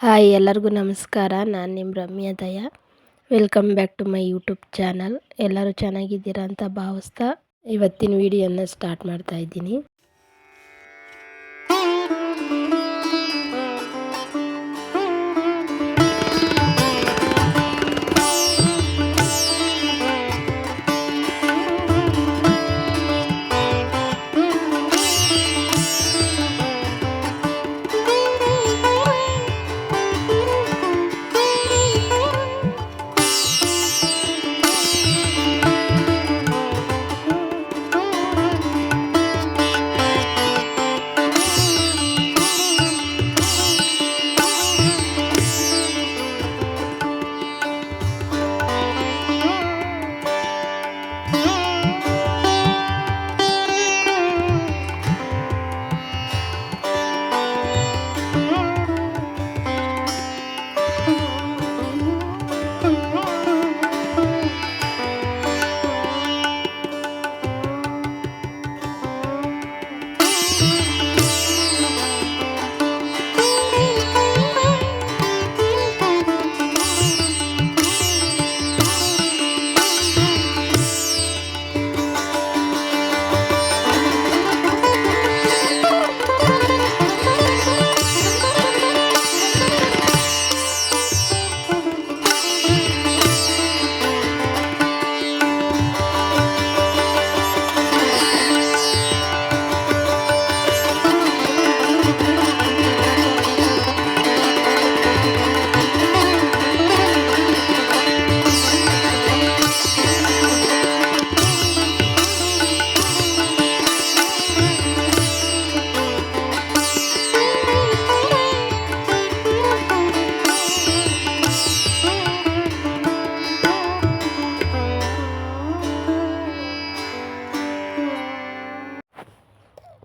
Hi ಎಲ್ಲರಿಗೂ ನಮಸ್ಕಾರ. ನಾನು ನಿಮ್ಮ Ramya Daya. Welcome back to my YouTube channel. ಎಲ್ಲರೂ ಚೆನ್ನಾಗಿದ್ದೀರಾ ಅಂತ ಭಾವಿಸ್ತಾ ಇವತ್ತಿನ ವಿಡಿಯೋನ ಸ್ಟಾರ್ಟ್ ಮಾಡ್ತಾ ಇದ್ದೀನಿ.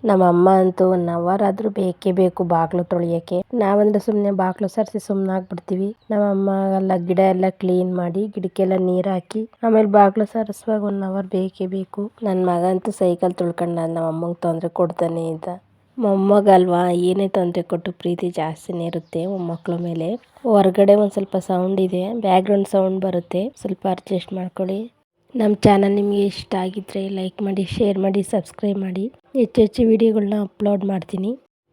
ನಮ್ಮ ಅಮ್ಮ ಅಂತೂ 1 ಅವರ್ ಆದರೂ ಬೇಕೇ ಬೇಕು ಬಾಗಿಲು ತೊಳೆಯೋಕ್ಕೆ. ನಾವಂದ್ರೆ ಸುಮ್ಮನೆ ಬಾಗಿಲು ಸರಿಸಿ ಸುಮ್ಮನೆ ಆಗ್ಬಿಡ್ತೀವಿ. ನಮ್ಮ ಅಮ್ಮ ಎಲ್ಲ ಗಿಡ ಎಲ್ಲ ಕ್ಲೀನ್ ಮಾಡಿ ಗಿಡಕ್ಕೆಲ್ಲ ನೀರು ಹಾಕಿ ಆಮೇಲೆ ಬಾಗಿಲು ಸರಿಸುವಾಗ 1 ಅವರ್ ಬೇಕೇ ಬೇಕು. ನನ್ನ ಮಗ ಅಂತೂ ಸೈಕಲ್ ತುಳ್ಕೊಂಡು ನಮ್ಮ ಅಮ್ಮಂಗೆ ತೊಂದರೆ ಕೊಡ್ತಾನೆ ಇದ್ದ. ಮೊಮ್ಮಗಲ್ವಾ, ಏನೇ ತೊಂದರೆ ಕೊಟ್ಟು ಪ್ರೀತಿ ಜಾಸ್ತಿನೇ ಇರುತ್ತೆ ಮೊಮ್ಮಕ್ಕಳ ಮೇಲೆ. ಹೊರಗಡೆ ಒಂದು ಸ್ವಲ್ಪ ಸೌಂಡ್ ಇದೆ, ಬ್ಯಾಕ್ಗ್ರೌಂಡ್ ಸೌಂಡ್ ಬರುತ್ತೆ, ಸ್ವಲ್ಪ ಅಡ್ಜಸ್ಟ್ ಮಾಡ್ಕೊಳ್ಳಿ. ನಮ್ಮ ಚಾನಲ್ ನಿಮಗೆ ಇಷ್ಟ ಆಗಿದ್ದರೆ ಲೈಕ್ ಮಾಡಿ, ಶೇರ್ ಮಾಡಿ, ಸಬ್ಸ್ಕ್ರೈಬ್ ಮಾಡಿ. ಹೆಚ್ಚು ವಿಡಿಯೋಗಳನ್ನ ಅಪ್ಲೋಡ್ ಮಾಡ್ತೀನಿ.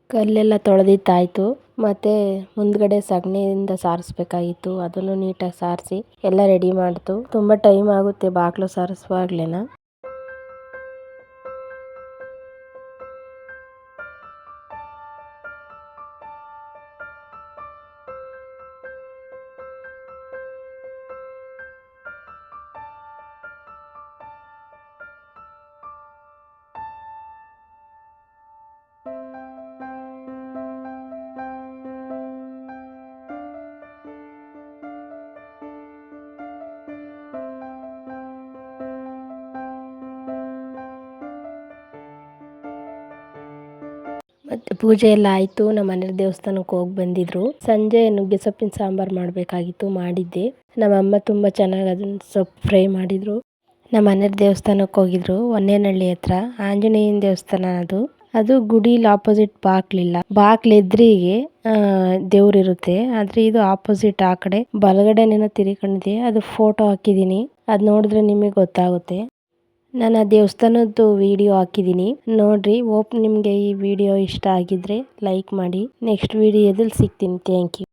ಕಲ್ಲೆಲ್ಲ ತೊಳೆದಿತ್ತಾಯಿತು. ಮತ್ತು ಮುಂದ್ಗಡೆ ಸಗಣಿಯಿಂದ ಸಾರಿಸ್ಬೇಕಾಗಿತ್ತು, ಅದನ್ನು ನೀಟಾಗಿ ಸಾರಿಸಿ ಎಲ್ಲ ರೆಡಿ ಮಾಡ್ತು. ತುಂಬ ಟೈಮ್ ಆಗುತ್ತೆ ಬಾಗಿಲು ಸಾರಿಸುವಾಗ್ಲೇನ. ಮತ್ತು ಪೂಜೆ ಎಲ್ಲ ಆಯಿತು. ನಮ್ಮ ಮನೆಯವ್ರ ದೇವಸ್ಥಾನಕ್ಕೆ ಹೋಗಿ ಬಂದಿದ್ರು. ಸಂಜೆ ನುಗ್ಗೆ ಸೊಪ್ಪಿನ ಸಾಂಬಾರು ಮಾಡಬೇಕಾಗಿತ್ತು, ಮಾಡಿದ್ದೆ. ನಮ್ಮ ಅಮ್ಮ ತುಂಬ ಚೆನ್ನಾಗಿ ಅದನ್ನು ಸೊಪ್ಪು ಫ್ರೈ ಮಾಡಿದರು. ನಮ್ಮ ಮನೆಯವ್ರ ದೇವಸ್ಥಾನಕ್ಕೆ ಹೋಗಿದ್ರು, ಹೊನ್ನೇನಹಳ್ಳಿ ಹತ್ರ ಆಂಜನೇಯನ ದೇವಸ್ಥಾನ. ಅದು ಗುಡಿಲಿ ಆಪೋಸಿಟ್ ಬಾಕ್ಲಿಲ್ಲ, ಬಾಕ್ಲು ಎದುರಿಗೆ ದೇವ್ರಿರುತ್ತೆ. ಆದರೆ ಇದು ಆಪೋಸಿಟ್ ಆ ಕಡೆ ಬಲಗಡೆನೇನೋ ತಿರ್ಕೊಂಡಿದೆ. ಅದು ಫೋಟೋ ಹಾಕಿದ್ದೀನಿ, ಅದು ನೋಡಿದ್ರೆ ನಿಮಗೆ ಗೊತ್ತಾಗುತ್ತೆ. ನಾನು ಆ ದೇವಸ್ಥಾನದ್ದು ವಿಡಿಯೋ ಹಾಕಿದ್ದೀನಿ, ನೋಡ್ರಿ. ನಿಮಗೆ ಈ ವಿಡಿಯೋ ಇಷ್ಟ ಆಗಿದ್ರೆ ಲೈಕ್ ಮಾಡಿ. ನೆಕ್ಸ್ಟ್ ವಿಡಿಯೋದಲ್ಲಿ ಸಿಗ್ತೀನಿ. Thank you.